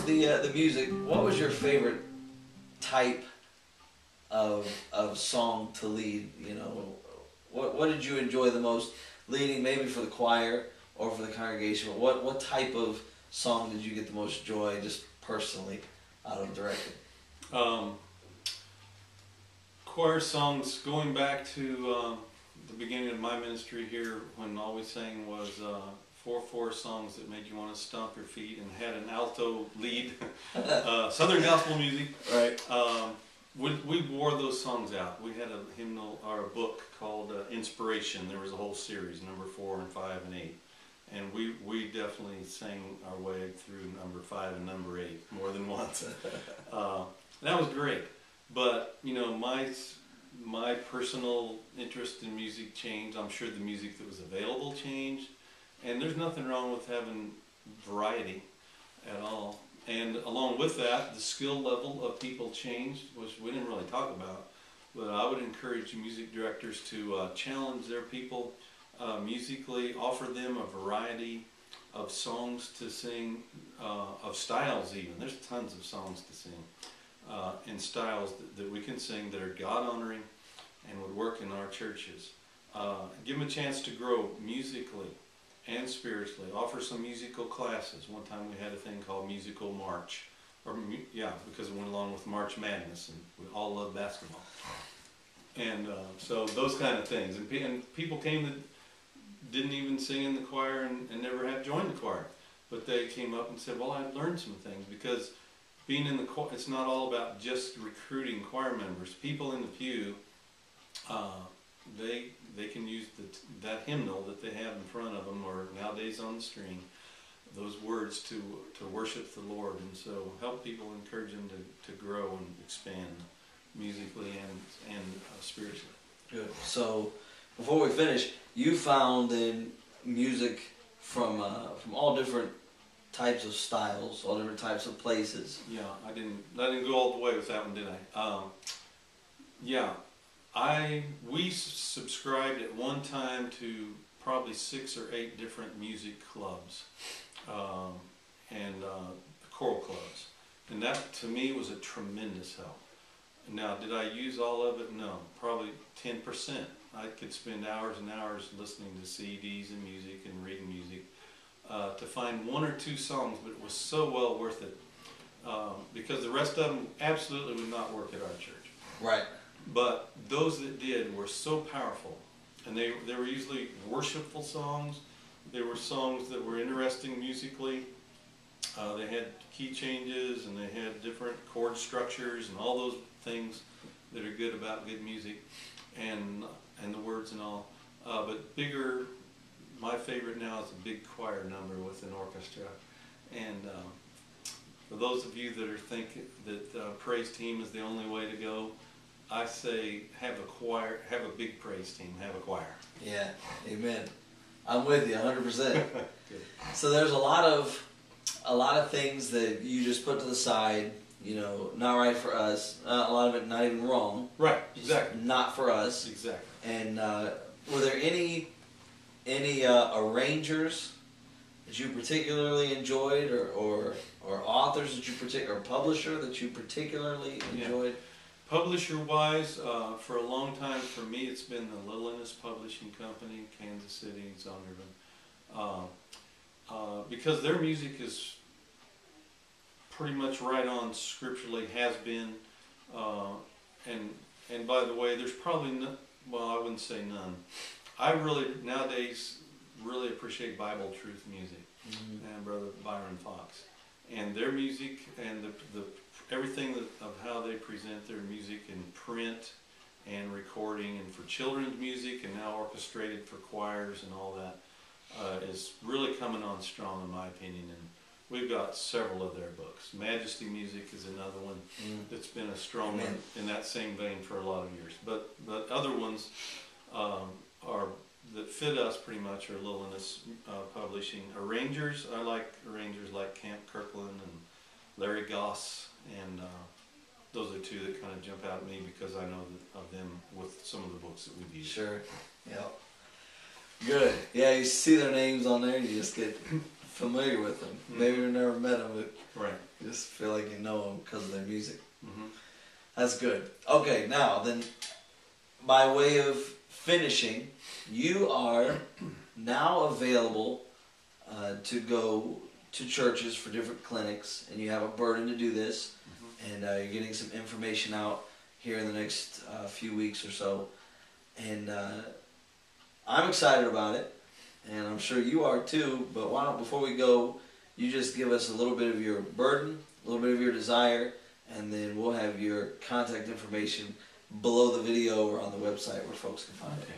the music, what was your favorite type of song to lead? You know, what did you enjoy the most leading? Maybe for the choir or for the congregation. But what type of song did you get the most joy, just personally, out of directing? Choir songs, going back to the beginning of my ministry here, when all we sang was 4/4 songs that made you want to stomp your feet and had an alto lead, Southern gospel music. Right. We wore those songs out. We had a hymnal or a book called Inspiration. There was a whole series, number 4 and 5 and 8. And we definitely sang our way through number 5 and number 8 more than once. That was great. But, you know, my personal interest in music changed. I'm sure the music that was available changed. And there's nothing wrong with having variety at all. And along with that, the skill level of people changed, which we didn't really talk about. But I would encourage music directors to challenge their people musically, offer them a variety of songs to sing, of styles even. There's tons of songs to sing, and styles that we can sing that are God-honoring and would work in our churches. Give them a chance to grow musically and spiritually. Offer some musical classes. One time we had a thing called Musical March, because it went along with March Madness, and we all love basketball. And so those kind of things. And people came that didn't even sing in the choir and never had joined the choir, but they came up and said, well, I've learned some things, because being in the choir, it's not all about just recruiting choir members. People in the pew, they can use that hymnal that they have in front of them, or nowadays on the screen, those words to worship the Lord. And so help people, encourage them to grow and expand musically and spiritually. Good. So before we finish, you found in music from all different types of styles, all different types of places. Yeah, I didn't go all the way with that one, did I? We subscribed at one time to probably 6 or 8 different music clubs and choral clubs, and that to me was a tremendous help. Now, did I use all of it? No, probably 10%. I could spend hours and hours listening to CDs and music and reading music to find 1 or 2 songs, but it was so well worth it because the rest of them absolutely would not work at our church. Right. But those that did were so powerful, and they were usually worshipful songs. They were songs that were interesting musically. They had key changes, and they had different chord structures and all those things that are good about good music, and the words and all. But bigger, my favorite now is a big choir number with an orchestra. And for those of you that are thinking that praise team is the only way to go, I say have a choir, have a big praise team, have a choir. Yeah, amen. I'm with you 100%. So there's a lot of things that you just put to the side, you know, not right for us. A lot of it not even wrong. Right, exactly. Not for us. Exactly. And were there any arrangers that you particularly enjoyed, or authors that you or publisher that you particularly enjoyed? Yeah. Publisher-wise, for a long time, for me, it's been the Little Ennis Publishing Company, Kansas City, Zondervan, because their music is pretty much right on scripturally, has been, and by the way, there's probably no, well, I wouldn't say none. I really nowadays really appreciate Bible Truth music, and Brother Byron Fox, and their music and the everything of how they present their music in print and recording, and for children's music, and now orchestrated for choirs and all that, is really coming on strong in my opinion. And we've got several of their books. Majesty Music is another one that's been a strong one in that same vein for a lot of years. But other ones are that fit us pretty much are Little Ennis Publishing. Arrangers, I like arrangers like Camp Kirkland and Larry Goss, and those are 2 that kind of jump out at me because I know of them with some of the books that we've used. Sure. Yeah. Good. Yeah, you see their names on there and you just get familiar with them. Maybe you've never met them, but Right. you just feel like you know them because of their music. Mm-hmm. That's good. Okay, now then, by way of finishing, you are now available to go to churches for different clinics, and you have a burden to do this, and you're getting some information out here in the next few weeks or so, and I'm excited about it, and I'm sure you are too. But why don't, before we go, you just give us a little bit of your burden, a little bit of your desire, and then we'll have your contact information below the video or on the website where folks can find it.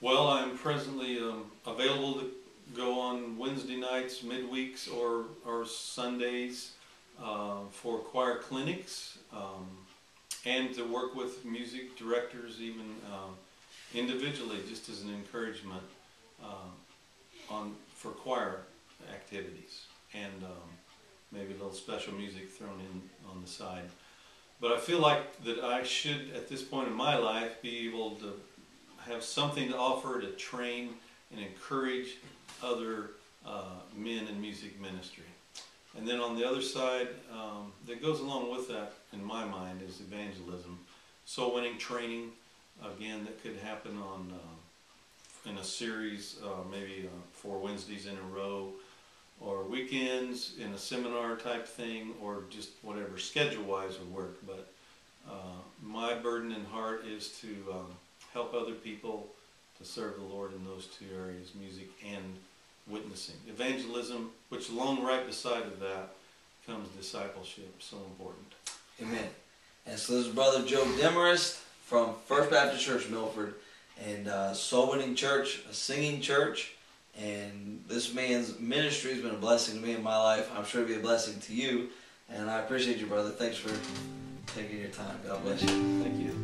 Well, I'm presently available to go on Wednesday nights, midweeks, or Sundays for choir clinics, and to work with music directors, even individually, just as an encouragement for choir activities, and maybe a little special music thrown in on the side. But I feel like that I should, at this point in my life, be able to have something to offer to train and encourage other men in music ministry. And then on the other side, that goes along with that, in my mind, is evangelism. Soul winning training, again, that could happen on in a series, maybe 4 Wednesdays in a row, or weekends in a seminar type thing, or just whatever schedule-wise would work. But my burden and heart is to help other people to serve the Lord in those 2 areas, music and witnessing. Evangelism, which along right beside of that comes discipleship, so important. Amen. And so this is Brother Joe Demarest from First Baptist Church, Milford, and Soul Winning Church, a singing church. And this man's ministry has been a blessing to me in my life. I'm sure it'll be a blessing to you. And I appreciate you, brother. Thanks for taking your time. God bless you. Thank you.